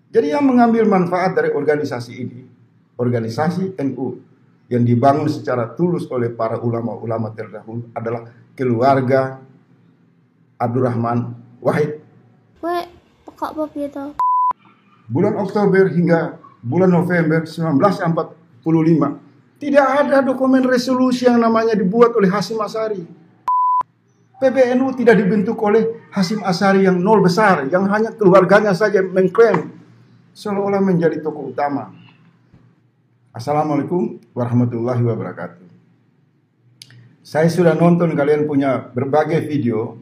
Jadi yang mengambil manfaat dari organisasi ini, organisasi NU yang dibangun secara tulus oleh para ulama-ulama terdahulu adalah keluarga Abdurrahman Wahid. Pekak apa itu? Bulan Oktober hingga bulan November 1945 tidak ada dokumen resolusi yang namanya dibuat oleh Hasyim Asy'ari. PBNU tidak dibentuk oleh Hasyim Asy'ari yang nol besar, yang hanya keluarganya saja mengklaim seolah-olah menjadi tokoh utama. Assalamualaikum warahmatullahi wabarakatuh. Saya sudah nonton kalian punya berbagai video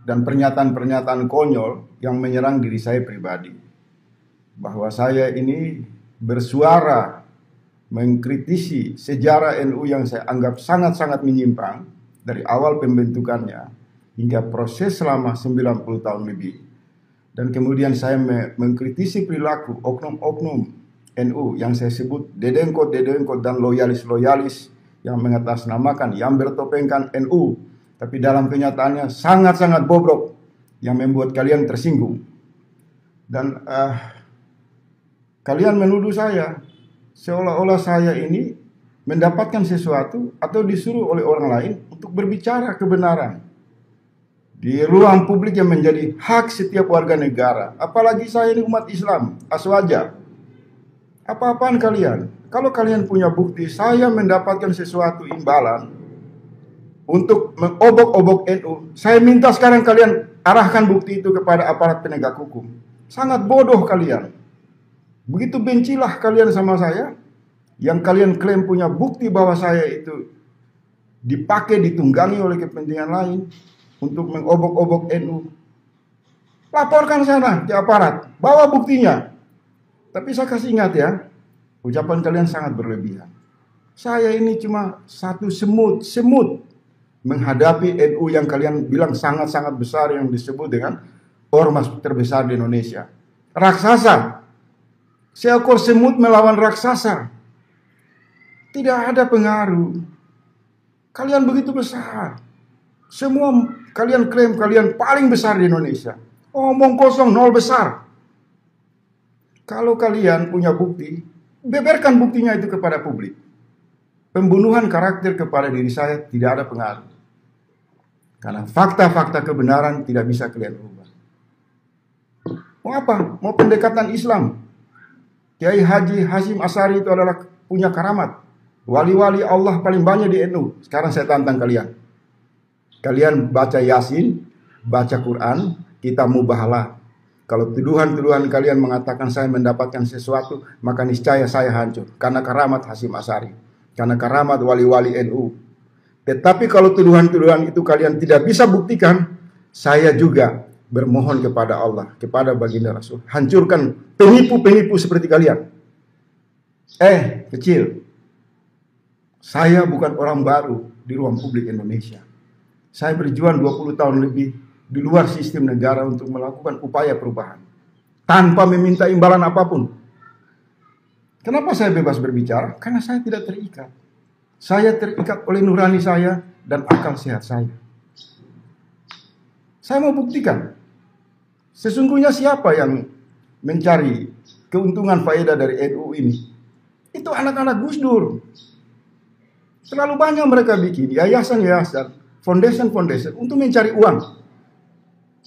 dan pernyataan-pernyataan konyol yang menyerang diri saya pribadi. Bahwa saya ini bersuara mengkritisi sejarah NU yang saya anggap sangat-sangat menyimpang dari awal pembentukannya hingga proses selama 90 tahun lebih. Dan kemudian saya mengkritisi perilaku oknum-oknum NU yang saya sebut dedengkot-dedengkot dan loyalis-loyalis yang mengatasnamakan, yang bertopengkan NU, tapi dalam kenyataannya sangat-sangat bobrok yang membuat kalian tersinggung. Dan kalian menuduh saya seolah-olah saya ini mendapatkan sesuatu atau disuruh oleh orang lain untuk berbicara kebenaran di ruang publik yang menjadi hak setiap warga negara. Apalagi saya ini umat Islam, aswaja. Apa-apaan kalian? Kalau kalian punya bukti saya mendapatkan sesuatu imbalan untuk mengobok-obok NU, saya minta sekarang kalian arahkan bukti itu kepada aparat penegak hukum. Sangat bodoh kalian. Begitu bencilah kalian sama saya, yang kalian klaim punya bukti bahwa saya itu dipakai, ditunggangi oleh kepentingan lain untuk mengobok-obok NU. Laporkan sana ke aparat, bawa buktinya. Tapi saya kasih ingat ya, ucapan kalian sangat berlebihan. Saya ini cuma satu semut menghadapi NU yang kalian bilang sangat-sangat besar, yang disebut dengan ormas terbesar di Indonesia. Raksasa. Seekor semut melawan raksasa. Tidak ada pengaruh. Kalian begitu besar. Semua kalian klaim kalian paling besar di Indonesia. Omong kosong, nol besar. Kalau kalian punya bukti, beberkan buktinya itu kepada publik. Pembunuhan karakter kepada diri saya tidak ada pengaruh. Karena fakta-fakta kebenaran tidak bisa kalian ubah. Mau apa? Mau pendekatan Islam? Kiai Haji Hasyim Asy'ari itu adalah punya karamat. Wali-wali Allah paling banyak di NU. Sekarang saya tantang kalian. Kalian baca Yasin, baca Quran, kita mubahalah. Kalau tuduhan-tuduhan kalian mengatakan saya mendapatkan sesuatu, maka niscaya saya hancur. Karena karamat Hasyim Asy'ari. Karena karamat wali-wali NU. Tetapi kalau tuduhan-tuduhan itu kalian tidak bisa buktikan, saya juga bermohon kepada Allah, kepada baginda Rasul, hancurkan penipu-penipu seperti kalian. Kecil. Saya bukan orang baru di ruang publik Indonesia. Saya berjuang 20 tahun lebih di luar sistem negara untuk melakukan upaya perubahan tanpa meminta imbalan apapun. Kenapa saya bebas berbicara? Karena saya tidak terikat. Saya terikat oleh nurani saya dan akal sehat saya. Saya mau buktikan. Sesungguhnya siapa yang mencari keuntungan faedah dari NU ini? Itu anak-anak Gus Dur. Terlalu banyak mereka bikin yayasan-yayasan, foundation-foundation untuk mencari uang.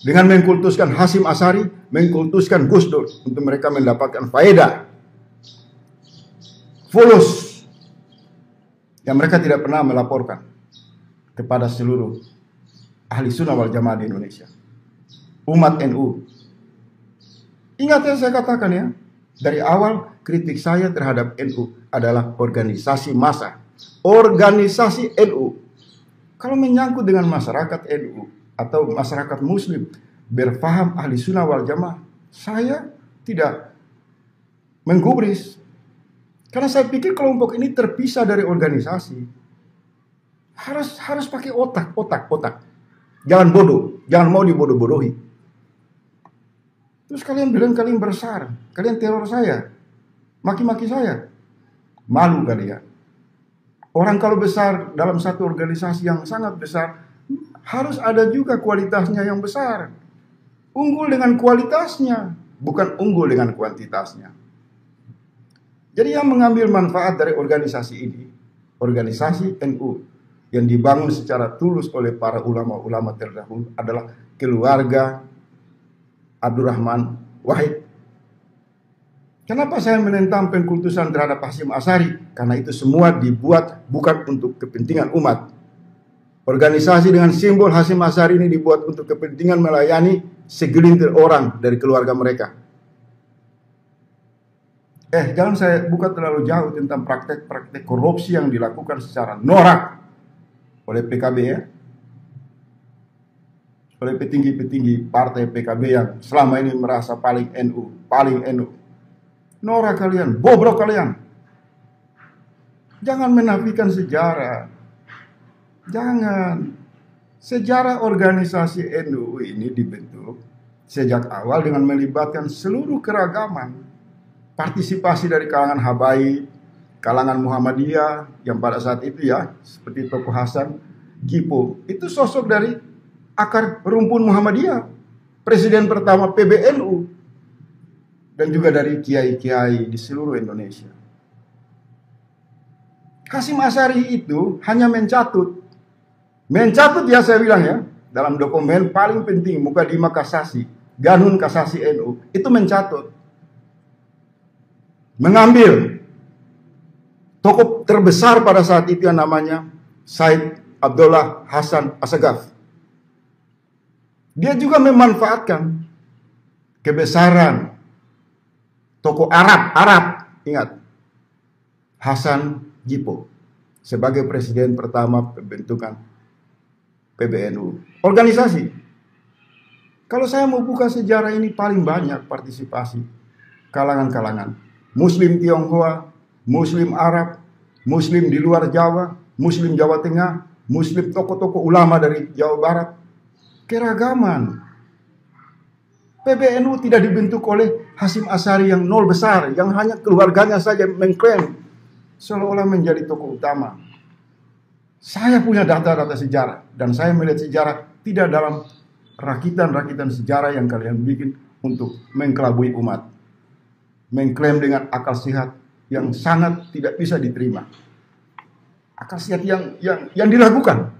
Dengan mengkultuskan Hasyim Asy'ari, mengkultuskan Gus Dur untuk mereka mendapatkan faedah. Fulus. Yang mereka tidak pernah melaporkan kepada seluruh ahli sunnah wal jamaah di Indonesia. Umat NU. Ingat yang saya katakan ya, dari awal kritik saya terhadap NU adalah organisasi massa. Organisasi NU. Kalau menyangkut dengan masyarakat NU atau masyarakat muslim berfaham ahli sunnah wal jamaah, saya tidak menggubris. Karena saya pikir kelompok ini terpisah dari organisasi. Harus pakai otak. Jangan bodoh, jangan mau dibodoh-bodohi. Terus kalian bilang kalian besar, kalian teror saya, maki-maki saya. Malu kalian. Orang kalau besar dalam satu organisasi yang sangat besar, harus ada juga kualitasnya yang besar. Unggul dengan kualitasnya. bukan unggul dengan kuantitasnya. Jadi yang mengambil manfaat dari organisasi ini, organisasi NU yang dibangun secara tulus oleh para ulama-ulama terdahulu adalah keluarga Abdurrahman Wahid. Kenapa saya menentang pengkultusan terhadap Hasyim Asy'ari? Karena itu semua dibuat bukan untuk kepentingan umat. Organisasi dengan simbol Hasyim Asy'ari ini dibuat untuk kepentingan melayani segelintir orang dari keluarga mereka. Jangan saya buka terlalu jauh tentang praktek-praktek korupsi yang dilakukan secara norak oleh PKB ya. Oleh petinggi-petinggi partai PKB yang selama ini merasa paling NU. Norak kalian, bobrok kalian. Jangan menafikan sejarah. Jangan. Sejarah organisasi NU ini dibentuk sejak awal dengan melibatkan seluruh keragaman. Partisipasi dari kalangan Habaib, kalangan Muhammadiyah yang pada saat itu ya, seperti Tokoh Hasan Jipo, itu sosok dari akar rumpun Muhammadiyah, presiden pertama PBNU, dan juga dari kiai-kiai di seluruh Indonesia. Hasyim Asy'ari itu hanya mencatut ya saya bilang ya, dalam dokumen paling penting Mukadimah Kasasi, Ganun Kasasi NU, itu mencatut. Mengambil tokoh terbesar pada saat itu yang namanya Said Abdullah Hasan Assegaf. Dia juga memanfaatkan kebesaran tokoh Arab, ingat, Hasan Jipo sebagai presiden pertama pembentukan PBNU. Organisasi. Kalau saya mau buka sejarah ini paling banyak partisipasi kalangan-kalangan. Muslim Tionghoa, Muslim Arab, Muslim di luar Jawa, Muslim Jawa Tengah, Muslim tokoh-tokoh ulama dari Jawa Barat. Keragaman. PBNU tidak dibentuk oleh Hasyim Asy'ari yang nol besar, yang hanya keluarganya saja mengklaim seolah-olah menjadi tokoh utama. Saya punya data-data sejarah, dan saya melihat sejarah tidak dalam rakitan-rakitan sejarah yang kalian bikin untuk mengkelabui umat. Mengklaim dengan akal sehat yang sangat tidak bisa diterima. Akal sehat yang dilakukan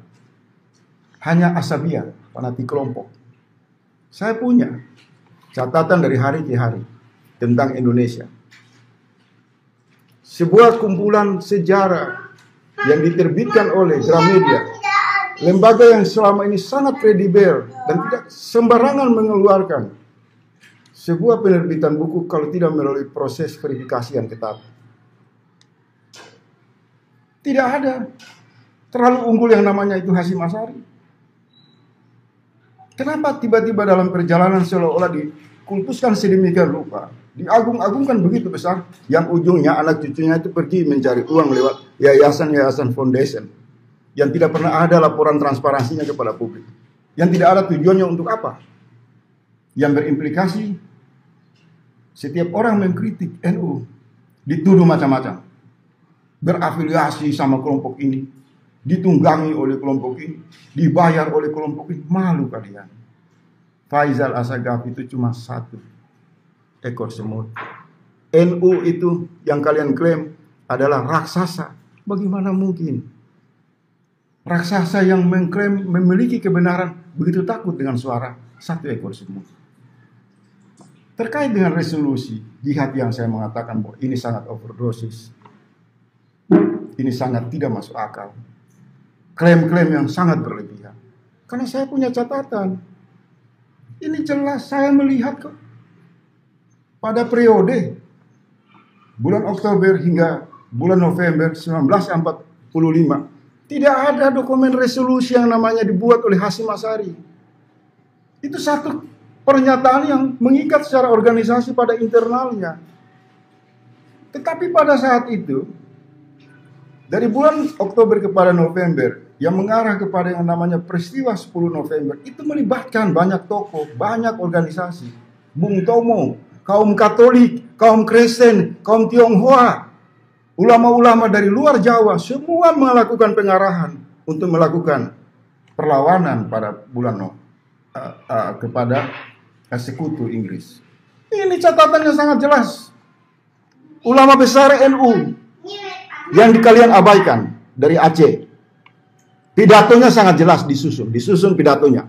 hanya asabiyah, fanatik kelompok. Saya punya catatan dari hari ke hari tentang Indonesia. Sebuah kumpulan sejarah yang diterbitkan oleh Gramedia, lembaga yang selama ini sangat kredibel dan tidak sembarangan mengeluarkan sebuah penerbitan buku kalau tidak melalui proses verifikasi yang ketat. Tidak ada terlalu unggul yang namanya itu Hasyim Asy'ari. Kenapa tiba-tiba dalam perjalanan seolah-olah dikultuskan sedemikian rupa, diagung-agungkan begitu besar, yang ujungnya anak cucunya itu pergi mencari uang lewat yayasan-yayasan foundation yang tidak pernah ada laporan transparansinya kepada publik, yang tidak ada tujuannya untuk apa, yang berimplikasi setiap orang mengkritik NU dituduh macam-macam, berafiliasi sama kelompok ini, ditunggangi oleh kelompok ini, dibayar oleh kelompok ini. Malu kalian. Faisal Assegaf itu cuma satu ekor semut. NU itu yang kalian klaim adalah raksasa. Bagaimana mungkin raksasa yang mengklaim memiliki kebenaran begitu takut dengan suara satu ekor semut? Terkait dengan resolusi jihad yang saya mengatakan bahwa ini sangat overdosis, ini sangat tidak masuk akal, klaim-klaim yang sangat berlebihan. Karena saya punya catatan, ini jelas saya melihat kok pada periode bulan Oktober hingga bulan November 1945 tidak ada dokumen resolusi yang namanya dibuat oleh Hasyim Asy'ari. Itu satu pernyataan yang mengikat secara organisasi pada internalnya. Tetapi pada saat itu, dari bulan Oktober kepada November, yang mengarah kepada yang namanya peristiwa 10 November, itu melibatkan banyak tokoh, banyak organisasi. Bung Tomo, kaum Katolik, kaum Kristen, kaum Tionghoa, ulama-ulama dari luar Jawa, semua melakukan pengarahan untuk melakukan perlawanan pada bulan kepada sekutu Inggris. Ini catatannya sangat jelas. Ulama besar NU yang kalian abaikan dari Aceh. Pidatonya sangat jelas disusun pidatonya.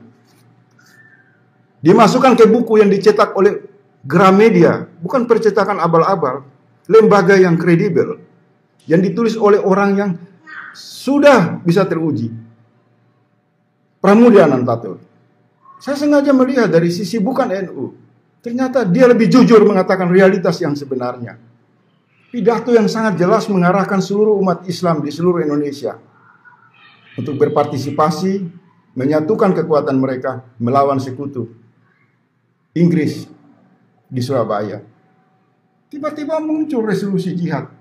Dimasukkan ke buku yang dicetak oleh Gramedia, bukan percetakan abal-abal, lembaga yang kredibel, yang ditulis oleh orang yang sudah bisa teruji. Pramudia Anantatur. Saya sengaja melihat dari sisi bukan NU. Ternyata dia lebih jujur mengatakan realitas yang sebenarnya. Pidato yang sangat jelas mengarahkan seluruh umat Islam di seluruh Indonesia untuk berpartisipasi, menyatukan kekuatan mereka melawan sekutu Inggris di Surabaya. Tiba-tiba muncul resolusi jihad.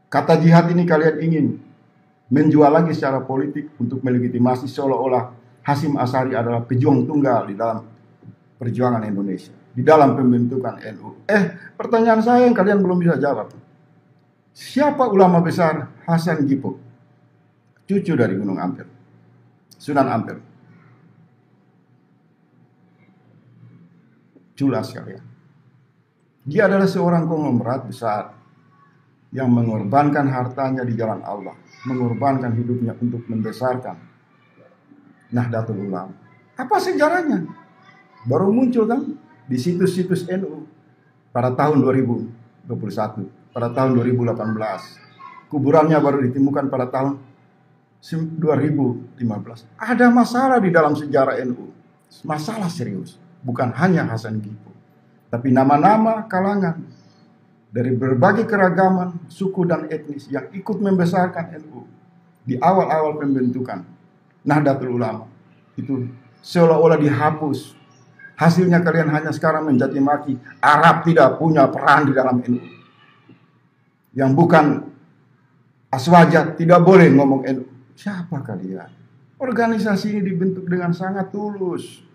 Kata jihad ini kalian ingin menjual lagi secara politik untuk melegitimasi seolah-olah Hasyim Asy'ari adalah pejuang tunggal di dalam perjuangan Indonesia, di dalam pembentukan NU. Pertanyaan saya yang kalian belum bisa jawab. Siapa ulama besar Hasan Gipok? Cucu dari Gunung Ampel, Sunan Ampel. Jelas kalian. Dia adalah seorang konglomerat besar yang mengorbankan hartanya di jalan Allah, mengorbankan hidupnya untuk membesarkan Nahdlatul Ulama. Apa sejarahnya? Baru muncul kan di situs-situs NU pada tahun 2021, pada tahun 2018. Kuburannya baru ditemukan pada tahun 2015. Ada masalah di dalam sejarah NU. Masalah serius. Bukan hanya Hasan Gipok, tapi nama-nama kalangan dari berbagai keragaman suku dan etnis yang ikut membesarkan NU di awal-awal pembentukan Nahdlatul Ulama itu seolah-olah dihapus. Hasilnya kalian hanya sekarang mencaci maki Arab tidak punya peran di dalam NU. Yang bukan Aswajat tidak boleh ngomong NU. Siapa kalian? Organisasi ini dibentuk dengan sangat tulus,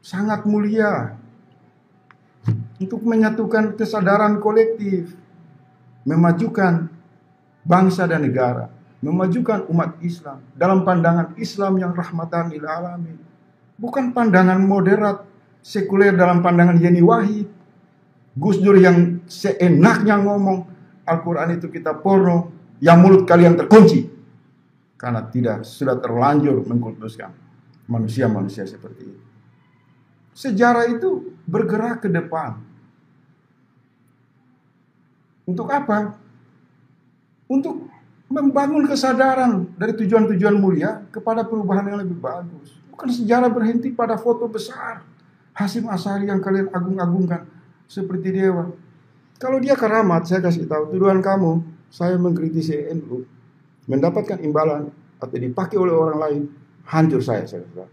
sangat mulia, untuk menyatukan kesadaran kolektif, memajukan bangsa dan negara, memajukan umat Islam dalam pandangan Islam yang rahmatan lil alamin, bukan pandangan moderat sekuler dalam pandangan Yeni Wahid, Gus Dur yang seenaknya ngomong Al-Quran itu kitab porno, yang mulut kalian terkunci karena sudah terlanjur mengkultuskan manusia-manusia seperti itu. Sejarah itu bergerak ke depan. Untuk apa? Untuk membangun kesadaran dari tujuan-tujuan mulia kepada perubahan yang lebih bagus. Bukan sejarah berhenti pada foto besar Hasyim Asy'ari yang kalian agung-agungkan seperti dewa. Kalau dia keramat, saya kasih tahu, tuduhan kamu, saya mengkritisi NU, mendapatkan imbalan atau dipakai oleh orang lain, hancur saya kasih tahu.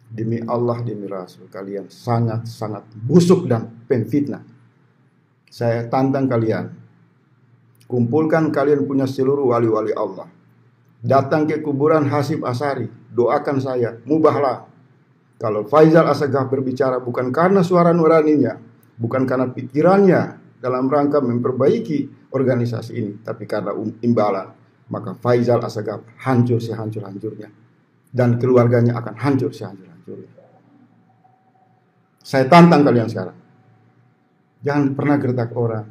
Demi Allah, demi Rasul, kalian sangat-sangat busuk dan pemfitnah. Saya tantang kalian, kumpulkan kalian punya seluruh wali-wali Allah, datang ke kuburan Hasyim Asy'ari, doakan saya, mubahlah. Kalau Faisal Assegaf berbicara bukan karena suara nuraninya, bukan karena pikirannya dalam rangka memperbaiki organisasi ini, tapi karena imbalan, maka Faisal Assegaf hancur sehancur-hancurnya, dan keluarganya akan hancur sehancur-hancurnya. Saya tantang kalian sekarang, jangan pernah gertak orang.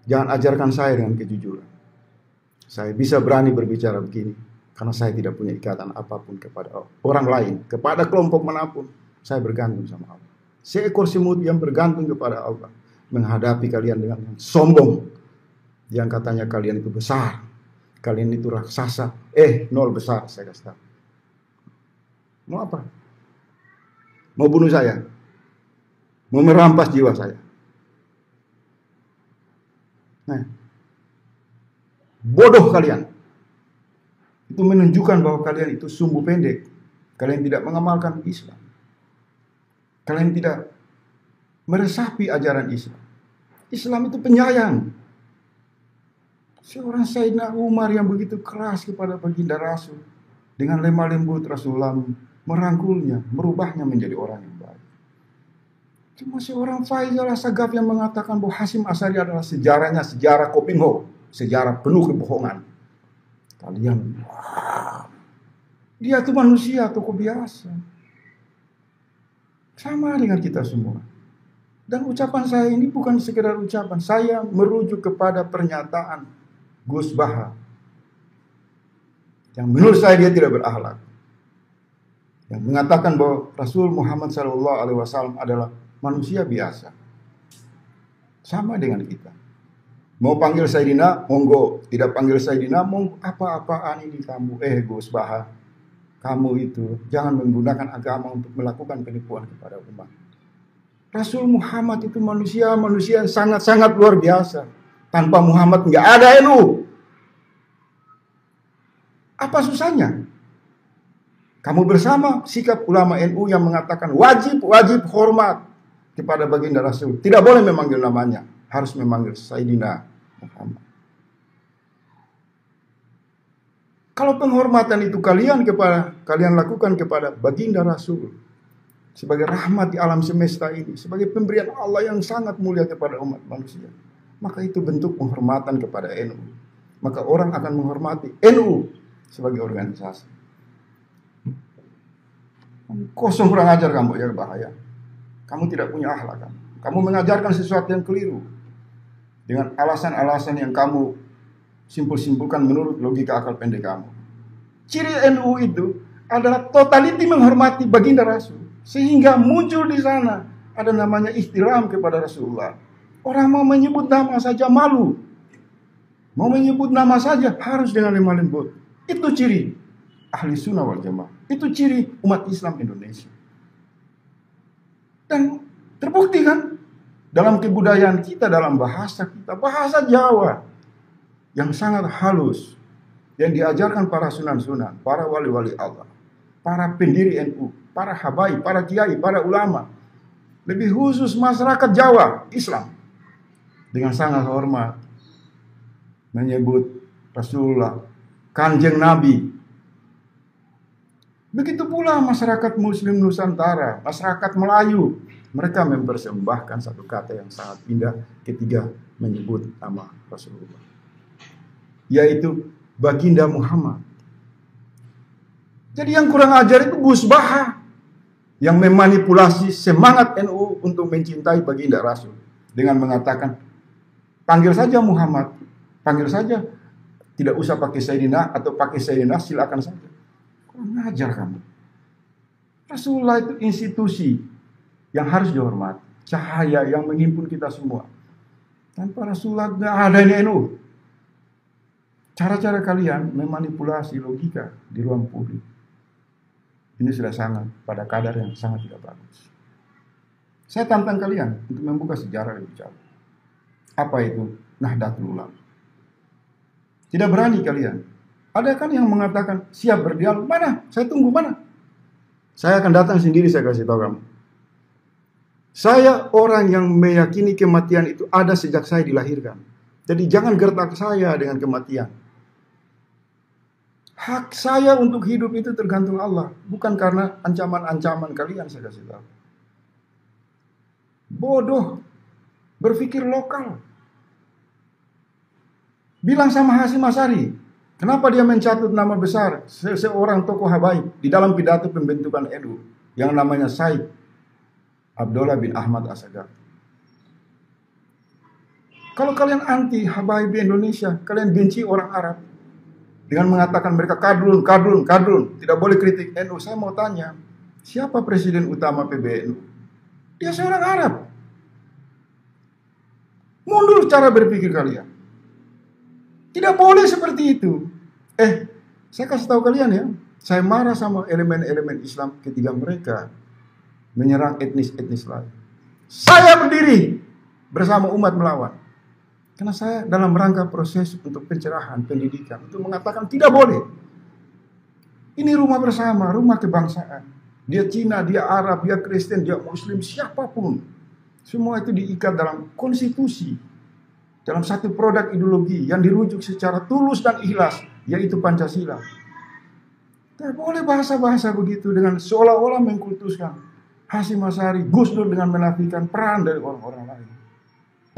Jangan ajarkan saya dengan kejujuran. Saya bisa berani berbicara begini karena saya tidak punya ikatan apapun kepada orang lain, kepada kelompok manapun. Saya bergantung sama Allah. Seekor semut yang bergantung kepada Allah menghadapi kalian dengan sombong, yang katanya kalian itu besar, kalian itu raksasa. Nol besar, saya kasih tahu. Mau apa? Mau bunuh saya? Mau merampas jiwa saya? Nah, bodoh kalian. Itu menunjukkan bahwa kalian itu sumbu pendek. Kalian tidak mengamalkan Islam. Kalian tidak meresapi ajaran Islam. Islam itu penyayang. Seorang Sayyidina Umar yang begitu keras kepada baginda Rasul, dengan lemah lembut Rasulullah merangkulnya, merubahnya menjadi orang yang baik. Cuma seorang Faisal Assegaf yang mengatakan bahwa Hasyim Asy'ari adalah sejarahnya sejarah Kopingho, sejarah penuh kebohongan. Kalian, dia itu manusia, tokoh biasa. Sama dengan kita semua. Dan ucapan saya ini bukan sekedar ucapan. Saya merujuk kepada pernyataan Gus Baha. Yang menurut saya dia tidak berakhlak. Yang mengatakan bahwa Rasul Muhammad SAW adalah manusia biasa. Sama dengan kita. Mau panggil Sayyidina, monggo. Tidak panggil Sayyidina, monggo. Apa-apaan ini kamu? Gus Baha. Kamu itu jangan menggunakan agama untuk melakukan penipuan kepada umat. Rasul Muhammad itu manusia yang sangat-sangat luar biasa. Tanpa Muhammad nggak ada NU. Apa susahnya? Kamu bersama sikap ulama NU yang mengatakan wajib hormat kepada baginda Rasul. Tidak boleh memanggil namanya, harus memanggil Sayyidina Muhammad. Kalau penghormatan itu kalian lakukan kepada baginda Rasul sebagai rahmat di alam semesta ini, sebagai pemberian Allah yang sangat mulia kepada umat manusia, maka itu bentuk penghormatan kepada NU. Maka orang akan menghormati NU sebagai organisasi. Kosong kurang ajar kamu, ya bahaya. Kamu tidak punya akhlak. Kamu mengajarkan sesuatu yang keliru dengan alasan-alasan yang kamu simpul-simpulkan menurut logika akal pendek kamu. Ciri NU itu adalah totaliti menghormati baginda Rasul. Sehingga muncul di sana ada namanya ihtiram kepada Rasulullah. Orang mau menyebut nama saja malu. Mau menyebut nama saja harus dengan lemah lembut. Itu ciri ahli sunnah wal jamaah. Itu ciri umat Islam Indonesia. Dan terbukti kan dalam kebudayaan kita, dalam bahasa kita, bahasa Jawa yang sangat halus, yang diajarkan para sunan-sunan, para wali-wali Allah, para pendiri NU, para habaib, para kiai, para ulama, lebih khusus masyarakat Jawa Islam, dengan sangat hormat menyebut Rasulullah, Kanjeng Nabi. Begitu pula masyarakat Muslim Nusantara, masyarakat Melayu, mereka mempersembahkan satu kata yang sangat indah ketika menyebut nama Rasulullah, yaitu baginda Muhammad. Jadi yang kurang ajar itu Gus Baha yang memanipulasi semangat NU untuk mencintai baginda Rasul dengan mengatakan panggil saja Muhammad, panggil saja, tidak usah pakai Sayyidina atau pakai Sayyidina silakan saja. Kurang ajar kamu. Rasulullah itu institusi yang harus dihormati, cahaya yang menghimpun kita semua. Tanpa Rasulullah tidak ada NU. Cara-cara kalian memanipulasi logika di ruang publik ini sudah sangat pada kadar yang sangat tidak bagus. Saya tantang kalian untuk membuka sejarah lebih jauh. Apa itu Nahdlatul Ulama? Tidak berani kalian. Ada kan yang mengatakan siap berdialog? Mana? Saya tunggu mana? Saya akan datang sendiri, saya kasih tahu kamu. Saya orang yang meyakini kematian itu ada sejak saya dilahirkan. Jadi jangan gertak saya dengan kematian. Hak saya untuk hidup itu tergantung Allah, bukan karena ancaman-ancaman kalian, saya kasih tahu. Bodoh, berpikir lokal. Bilang sama Hasyim Asy'ari, kenapa dia mencatut nama besar seorang tokoh habaib di dalam pidato pembentukan NU yang namanya Said Abdullah bin Ahmad As-Sagaf. Kalau kalian anti habaib di Indonesia, kalian benci orang Arab dengan mengatakan mereka kadrun, tidak boleh kritik NU. Saya mau tanya, siapa presiden utama PBNU? Dia seorang Arab. Mundur cara berpikir kalian. Tidak boleh seperti itu. Saya kasih tahu kalian ya, saya marah sama elemen-elemen Islam ketika mereka menyerang etnis-etnis lain. Saya berdiri bersama umat melawan. Karena saya dalam rangka proses untuk pencerahan, pendidikan, untuk mengatakan tidak boleh. Ini rumah bersama, rumah kebangsaan. Dia Cina, dia Arab, dia Kristen, dia Muslim, siapapun. Semua itu diikat dalam konstitusi. Dalam satu produk ideologi yang dirujuk secara tulus dan ikhlas, yaitu Pancasila. Tidak boleh bahasa-bahasa begitu dengan seolah-olah mengkultuskan Hasyim Asy'ari, Gus Dur dengan menafikan peran dari orang-orang lain.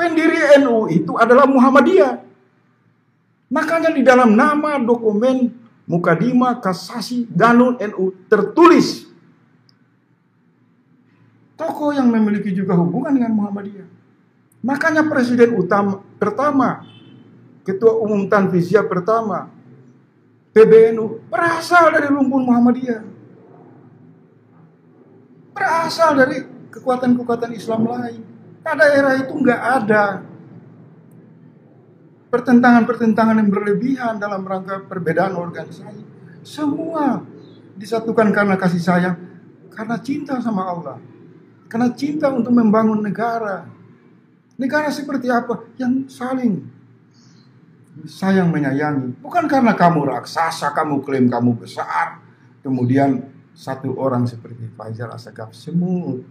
Pendiri NU itu adalah Muhammadiyah. Makanya di dalam nama dokumen Mukadimah Kasasi Danun NU tertulis tokoh yang memiliki juga hubungan dengan Muhammadiyah. Makanya presiden utama pertama, ketua umum Tanfiziyah pertama, PBNU berasal dari rumpun Muhammadiyah. Berasal dari kekuatan-kekuatan Islam lain. Pada era itu nggak ada pertentangan-pertentangan yang berlebihan dalam rangka perbedaan organisasi. Semua disatukan karena kasih sayang, karena cinta sama Allah, karena cinta untuk membangun negara. Negara seperti apa? Yang saling sayang menyayangi. Bukan karena kamu raksasa, kamu klaim kamu besar, kemudian satu orang seperti Faisal Assegaf semut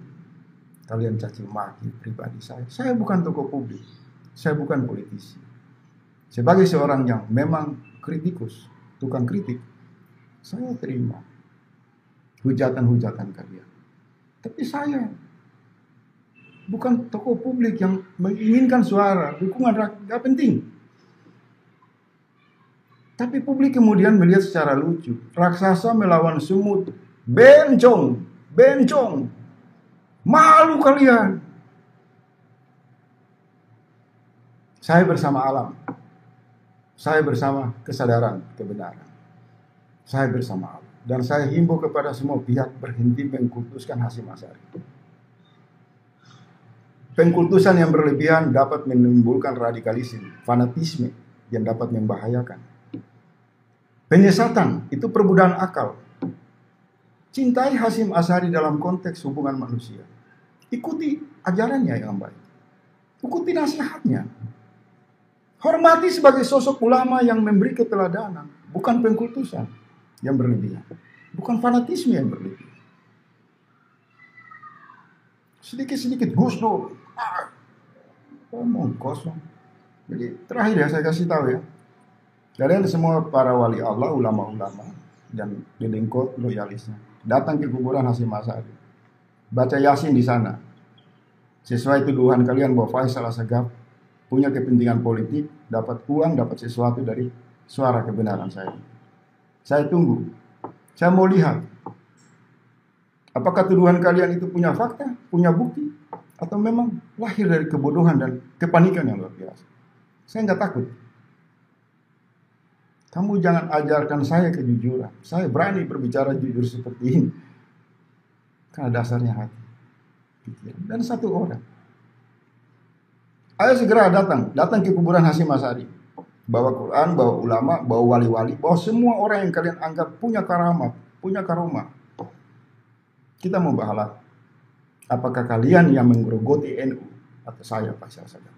kalian caci maki pribadi saya. Saya bukan tokoh publik, saya bukan politisi. Sebagai seorang yang memang kritikus, tukang kritik, saya terima hujatan-hujatan kalian. Tapi saya bukan tokoh publik yang menginginkan suara, dukungan rakyat, gak penting. Tapi publik kemudian melihat secara lucu, raksasa melawan semut, bencong, malu kalian. Saya bersama alam, saya bersama kesadaran kebenaran, saya bersama alam. Dan saya himbau kepada semua pihak berhenti mengkultuskan Hasyim Asy'ari. Pengkultusan yang berlebihan dapat menimbulkan radikalisme, fanatisme yang dapat membahayakan. Penyesatan itu perbudakan akal. Cintai Hasyim Asy'ari dalam konteks hubungan manusia. Ikuti ajarannya yang baik. Ikuti nasihatnya. Hormati sebagai sosok ulama yang memberi keteladanan, bukan pengkultusan yang berlebihan, bukan fanatisme yang berlebihan. Sedikit-sedikit Gus Dur, ngomong kosong. Jadi terakhir ya saya kasih tahu ya, kalian semua para wali Allah, ulama-ulama dan dedengkot loyalisnya, datang ke kuburan Hasyim Asy'ari, baca Yasin di sana. Sesuai tuduhan kalian bahwa Faisal Assegaf punya kepentingan politik, dapat uang, dapat sesuatu dari suara kebenaran saya. Saya tunggu. Saya mau lihat apakah tuduhan kalian itu punya fakta, punya bukti, atau memang lahir dari kebodohan dan kepanikan yang luar biasa. Saya nggak takut. Kamu jangan ajarkan saya kejujuran. Saya berani berbicara jujur seperti ini. Karena dasarnya hati, pikiran, dan satu orang. Ayo segera datang ke kuburan Hasyim Asy'ari. Bawa Quran, bawa ulama, bawa wali-wali, bawa semua orang yang kalian anggap punya karamat, punya karomah. Kita mau bahas, apakah kalian yang menggerogoti NU atau saya Faisal Assegaf?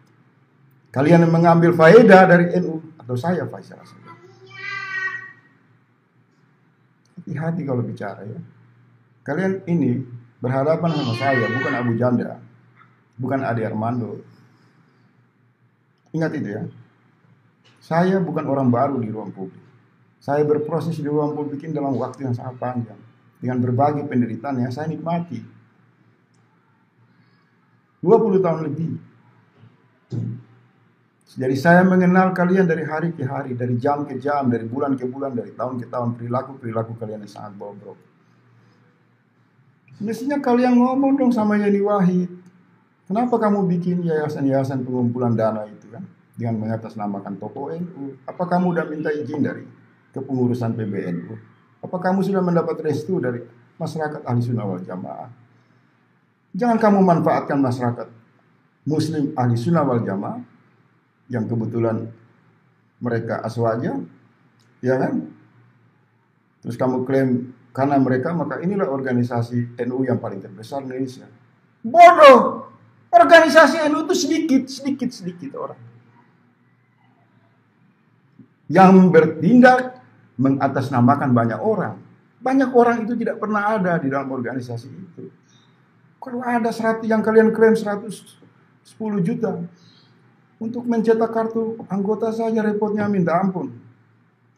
Kalian yang mengambil faedah dari NU atau saya Faisal Assegaf? Hati-hati kalau bicara ya. Kalian ini berhadapan sama saya, bukan Abu Janda, bukan Ade Armando. Ingat itu ya. Saya bukan orang baru di ruang publik. Saya berproses di ruang publik ini dalam waktu yang sangat panjang. Dengan berbagai penderitaan yang saya nikmati. 20 tahun lebih. Jadi saya mengenal kalian dari hari ke hari, dari jam ke jam, dari bulan ke bulan, dari tahun ke tahun. Perilaku kalian yang sangat bobrok. Mestinya kalian ngomong dong sama Yeni Wahid. Kenapa kamu bikin yayasan-yayasan pengumpulan dana itu kan? Dengan mengatasnamakan tokoh NU. Apa kamu udah minta izin dari kepengurusan PBNU? Apa kamu sudah mendapat restu dari masyarakat Ahlussunnah wal Jamaah? Jangan kamu manfaatkan masyarakat Muslim Ahlussunnah wal Jamaah yang kebetulan mereka aswaja, ya kan? Terus kamu klaim karena mereka maka inilah organisasi NU yang paling terbesar di Indonesia. Bodoh! Organisasi NU itu sedikit orang yang bertindak mengatasnamakan banyak orang. Banyak orang itu tidak pernah ada di dalam organisasi itu. Kalau ada 100 yang kalian klaim 110 juta untuk mencetak kartu anggota saja repotnya minta ampun.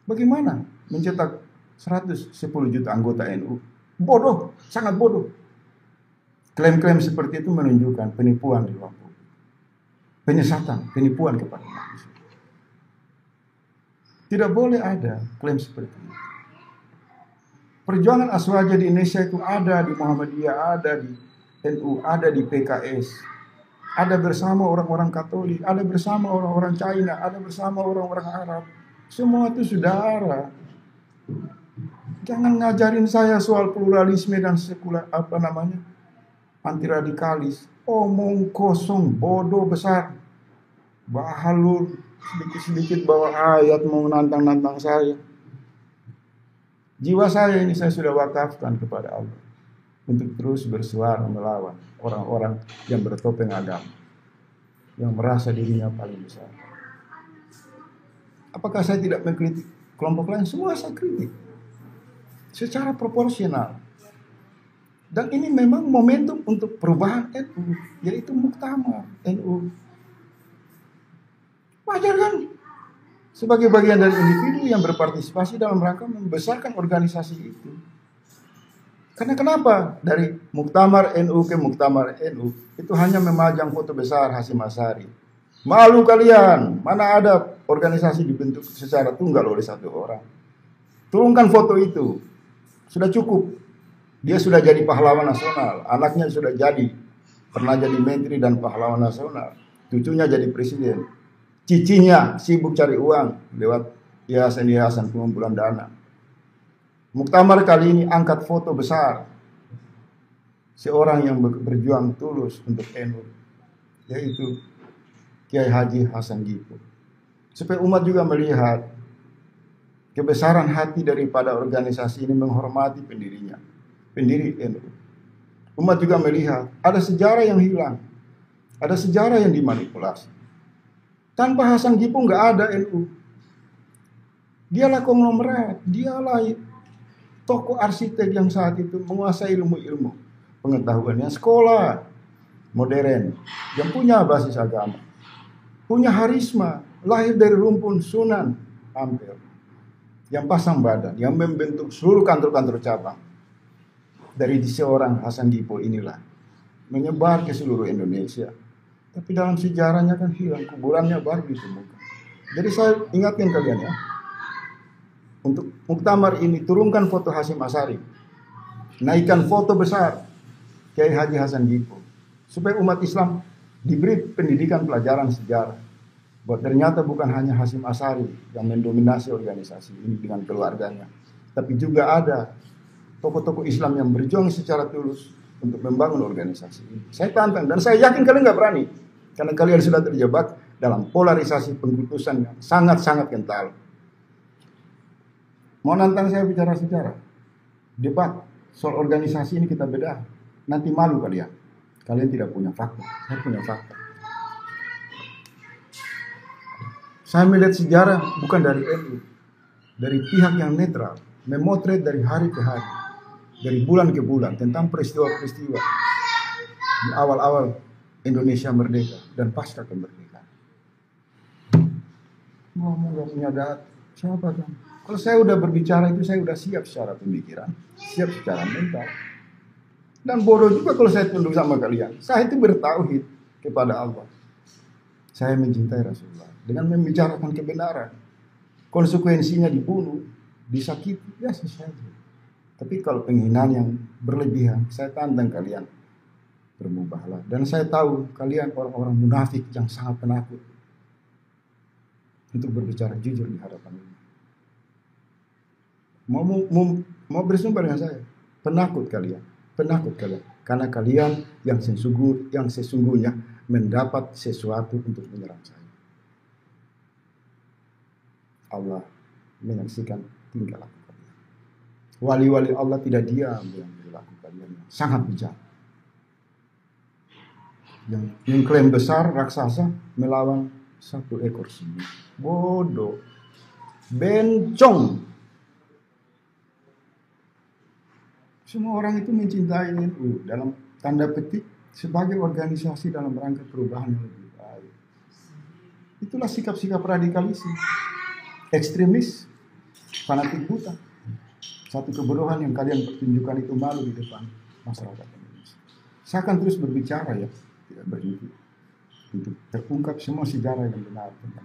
Bagaimana mencetak 110 juta anggota NU? Bodoh, sangat bodoh. Klaim-klaim seperti itu menunjukkan penipuan di ruang publik. Penyesatan, penipuan kepada manusia. Tidak boleh ada klaim seperti itu. Perjuangan aswaja di Indonesia itu ada, di Muhammadiyah ada, di NU ada di PKS, ada bersama orang-orang Katolik, ada bersama orang-orang China, ada bersama orang-orang Arab. Semua itu saudara. Jangan ngajarin saya soal pluralisme dan sekular anti radikalis. Omong kosong, bodoh besar. Bahalul sedikit-sedikit bawa ayat mau nantang-nantang saya. Jiwa saya ini saya sudah wakafkan kepada Allah untuk terus bersuara melawan orang-orang yang bertopeng agama, yang merasa dirinya paling besar. Apakah saya tidak mengkritik kelompok lain? Semua saya kritik secara proporsional. Dan ini memang momentum untuk perubahan NU, yaitu muktamar NU. Wajar kan? Sebagai bagian dari individu yang berpartisipasi dalam rangka membesarkan organisasi itu. Karena kenapa? Dari muktamar NU ke muktamar NU itu hanya memajang foto besar Hasyim Asy'ari. Malu kalian, mana ada organisasi dibentuk secara tunggal oleh satu orang. Turunkan foto itu, sudah cukup. Dia sudah jadi pahlawan nasional, anaknya sudah pernah jadi menteri dan pahlawan nasional, cucunya jadi presiden. Cicinya sibuk cari uang lewat yayasan-yayasan pengumpulan dana. Muktamar kali ini angkat foto besar seorang yang berjuang tulus untuk NU, yaitu Kiai Haji Hasan Gipul. Supaya umat juga melihat kebesaran hati daripada organisasi ini menghormati pendirinya, pendiri NU. Umat juga melihat ada sejarah yang hilang, ada sejarah yang dimanipulasi. Tanpa Hasan Gipul nggak ada NU. Dialah konglomerat, dialah tokoh arsitek yang saat itu menguasai ilmu-ilmu pengetahuannya, sekolah modern yang punya basis agama, punya harisma, lahir dari rumpun Sunan Ampel, yang pasang badan, yang membentuk seluruh kantor-kantor cabang. Dari seorang Hasan Gipul inilah menyebar ke seluruh Indonesia. Tapi dalam sejarahnya kan hilang, kuburannya baru ditemukan. Jadi saya ingatkan kalian ya, untuk muktamar ini turunkan foto Hasyim Asy'ari, naikkan foto besar Kiai Haji Hasan Gipul, supaya umat Islam diberi pendidikan pelajaran sejarah. Bahwa ternyata bukan hanya Hasyim Asy'ari yang mendominasi organisasi ini dengan keluarganya, tapi juga ada tokoh-tokoh Islam yang berjuang secara tulus untuk membangun organisasi ini. Saya tantang dan saya yakin kalian nggak berani, karena kalian sudah terjebak dalam polarisasi pengkultusan yang sangat-sangat kental. Mau nantang saya bicara sejarah, debat soal organisasi ini kita bedah, nanti malu kalian. Kalian tidak punya fakta, saya punya fakta. Saya melihat sejarah bukan dari NU, dari pihak yang netral, memotret dari hari ke hari, dari bulan ke bulan tentang peristiwa-peristiwa di awal-awal Indonesia merdeka dan pasca kemerdekaan. Ngomong gak punya data, siapa kan? Kalau saya udah berbicara itu saya udah siap secara pemikiran, siap secara mental. Dan bodoh juga kalau saya tunduk sama kalian. Saya itu bertauhid kepada Allah. Saya mencintai Rasulullah dengan membicarakan kebenaran. Konsekuensinya dibunuh, disakiti, biasa saja. Tapi kalau penghinaan yang berlebihan, saya tantang kalian berubahlah. Dan saya tahu kalian orang-orang munafik yang sangat penakut untuk berbicara jujur di hadapan Allah. Mau bersumpah dengan saya, penakut kalian, karena kalian yang sesungguhnya mendapat sesuatu untuk menyerang saya. Allah menyaksikan tingkah laku kalian. Wali-wali Allah tidak diam dengan perilaku kalian yang sangat bijak. Yang mengklaim besar raksasa melawan satu ekor singa. Bodoh, bencong. Semua orang itu mencintai NU dalam tanda petik sebagai organisasi dalam rangka perubahan yang lebih baik. Itulah sikap-sikap radikalis, ekstremis, fanatik buta. Satu kebodohan yang kalian pertunjukkan itu malu di depan masyarakat Indonesia. Saya akan terus berbicara ya, tidak berhenti untuk terungkap semua sejarah yang benar tentang